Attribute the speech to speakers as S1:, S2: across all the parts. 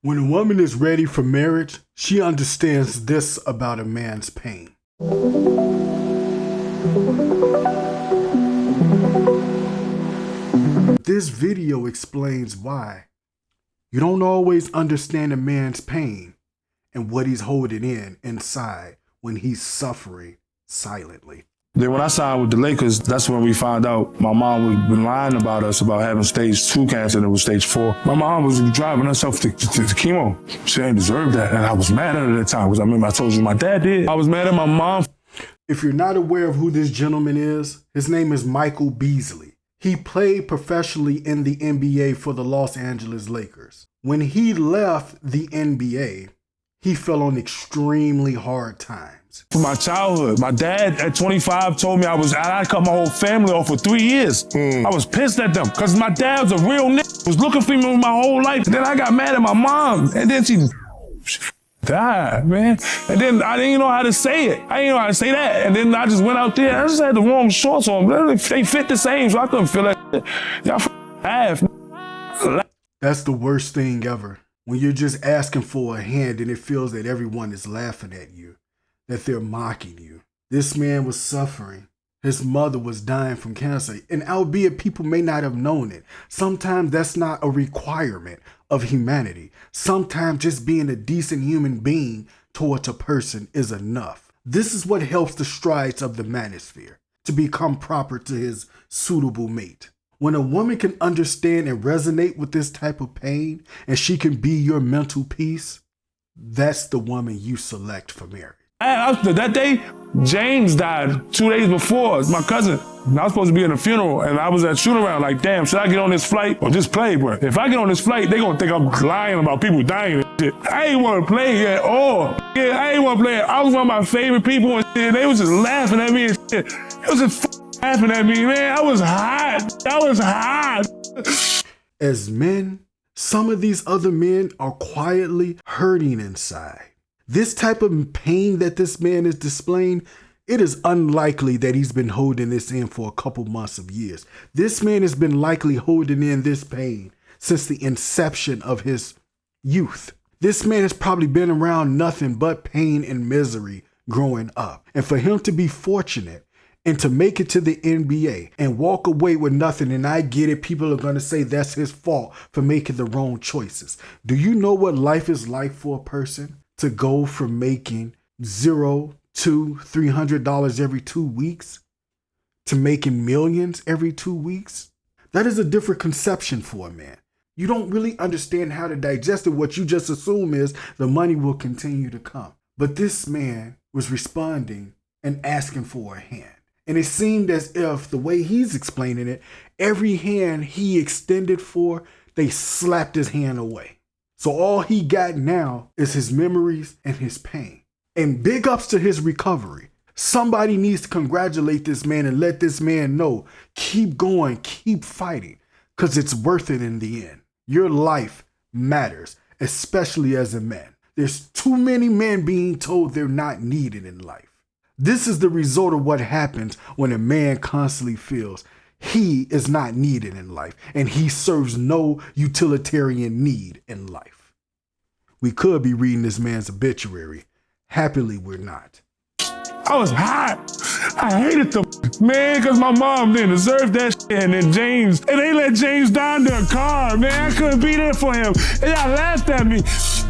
S1: When a woman is ready for marriage, she understands this about a man's pain. This video explains why you don't always understand a man's pain and what he's holding inside when he's suffering silently.
S2: Then when I signed with the Lakers, that's when we found out my mom was been lying about us about having stage 2 cancer and it was stage 4. My mom was driving herself to chemo. She ain't deserved that. And I was mad at her at the time because I remember I told you my dad did. I was mad at my mom.
S1: If you're not aware of who this gentleman is, his name is Michael Beasley. He played professionally in the NBA for the Los Angeles Lakers. When he left the NBA, he fell on extremely hard times.
S2: For my childhood, my dad at 25 told me I cut my whole family off for 3 years. I was pissed at them because my dad was a real nigga, was looking for me my whole life. And then I got mad at my mom, and then she died, man. And then I didn't know how to say it. I didn't know how to say that. And then I just went out there. I just had the wrong shorts on. They fit the same, so I couldn't feel that shit. Y'all half.
S1: That's the worst thing ever. When you're just asking for a hand and it feels that everyone is laughing at you, that they're mocking you. This man was suffering. His mother was dying from cancer. And albeit people may not have known it, sometimes that's not a requirement of humanity. Sometimes just being a decent human being towards a person is enough. This is what helps the strides of the manosphere to become proper to his suitable mate. When a woman can understand and resonate with this type of pain and she can be your mental peace, that's the woman you select for marriage.
S2: That day, James died 2 days before. My cousin. And I was supposed to be in a funeral, and I was at shoot around like, damn, should I get on this flight or just play, bro? If I get on this flight, they gonna think I'm lying about people dying and shit. I ain't wanna play at all. Yeah, I ain't wanna play. I was one of my favorite people and shit. They was just laughing at me and shit. It was just laughing at me, man. I was hot. I was hot.
S1: As men, some of these other men are quietly hurting inside. This type of pain that this man is displaying, it is unlikely that he's been holding this in for a couple months of years. This man has been likely holding in this pain since the inception of his youth. This man has probably been around nothing but pain and misery growing up. And for him to be fortunate and to make it to the NBA and walk away with nothing, and I get it, people are going to say that's his fault for making the wrong choices. Do you know what life is like for a person to go from making $0 to $300 every 2 weeks to making millions every 2 weeks? That is a different conception for a man. You don't really understand how to digest it. What you just assume is the money will continue to come. But this man was responding and asking for a hand. And it seemed as if the way he's explaining it, every hand he extended for, they slapped his hand away. So all he got now is his memories and his pain. And big ups to his recovery. Somebody needs to congratulate this man and let this man know, keep going, keep fighting, because it's worth it in the end. Your life matters, especially as a man. There's too many men being told they're not needed in life. This is the result of what happens when a man constantly feels he is not needed in life and he serves no utilitarian need in life. We could be reading this man's obituary. Happily, we're not.
S2: I was hot. I hated them, man, because my mom didn't deserve that shit. And then James, and they let James die in their car, man. I couldn't be there for him. And y'all laughed at me.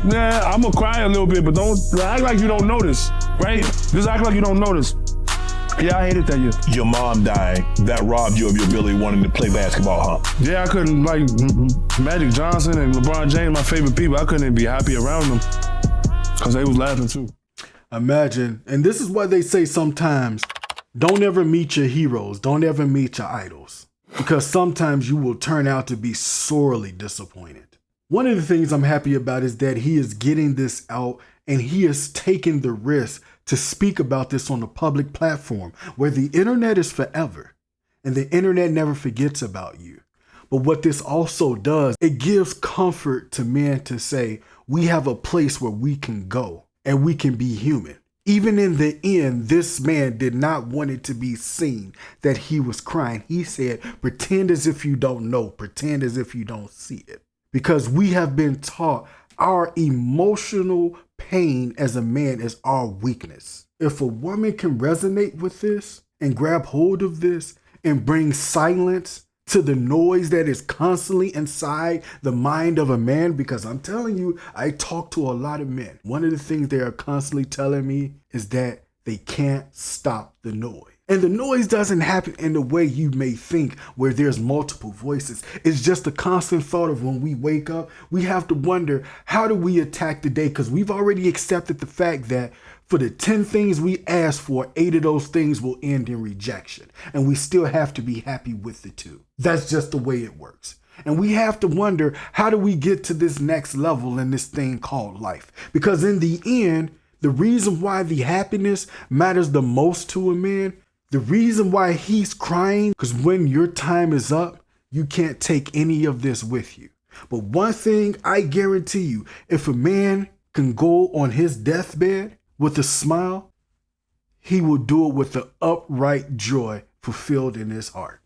S2: Nah, I'm gonna cry a little bit, but don't act like you don't notice, right? Just act like you don't notice. Yeah, I hated that year.
S3: Your mom dying, that robbed you of your ability wanting to play basketball, huh?
S2: Yeah, I couldn't, like, Magic Johnson and LeBron James, my favorite people, I couldn't even be happy around them because they was laughing too.
S1: Imagine, and this is what they say sometimes, don't ever meet your heroes, don't ever meet your idols, because sometimes you will turn out to be sorely disappointed. One of the things I'm happy about is that he is getting this out and he is taking the risk to speak about this on a public platform where the internet is forever and the internet never forgets about you. But what this also does, it gives comfort to men to say, we have a place where we can go and we can be human. Even in the end, this man did not want it to be seen that he was crying. He said, pretend as if you don't know, pretend as if you don't see it. Because we have been taught Our emotional pain as a man is our weakness. If a woman can resonate with this and grab hold of this and bring silence to the noise that is constantly inside the mind of a man, because I'm telling you, I talk to a lot of men. One of the things they are constantly telling me is that they can't stop the noise. And the noise doesn't happen in the way you may think, where there's multiple voices. It's just a constant thought of when we wake up, we have to wonder, how do we attack the day? Because we've already accepted the fact that for the 10 things we ask for, 8 of those things will end in rejection. And we still have to be happy with the 2. That's just the way it works. And we have to wonder, how do we get to this next level in this thing called life? Because in the end, the reason why the happiness matters the most to a man, the reason why he's crying, because when your time is up, you can't take any of this with you. But one thing I guarantee you, if a man can go on his deathbed with a smile, he will do it with the upright joy fulfilled in his heart.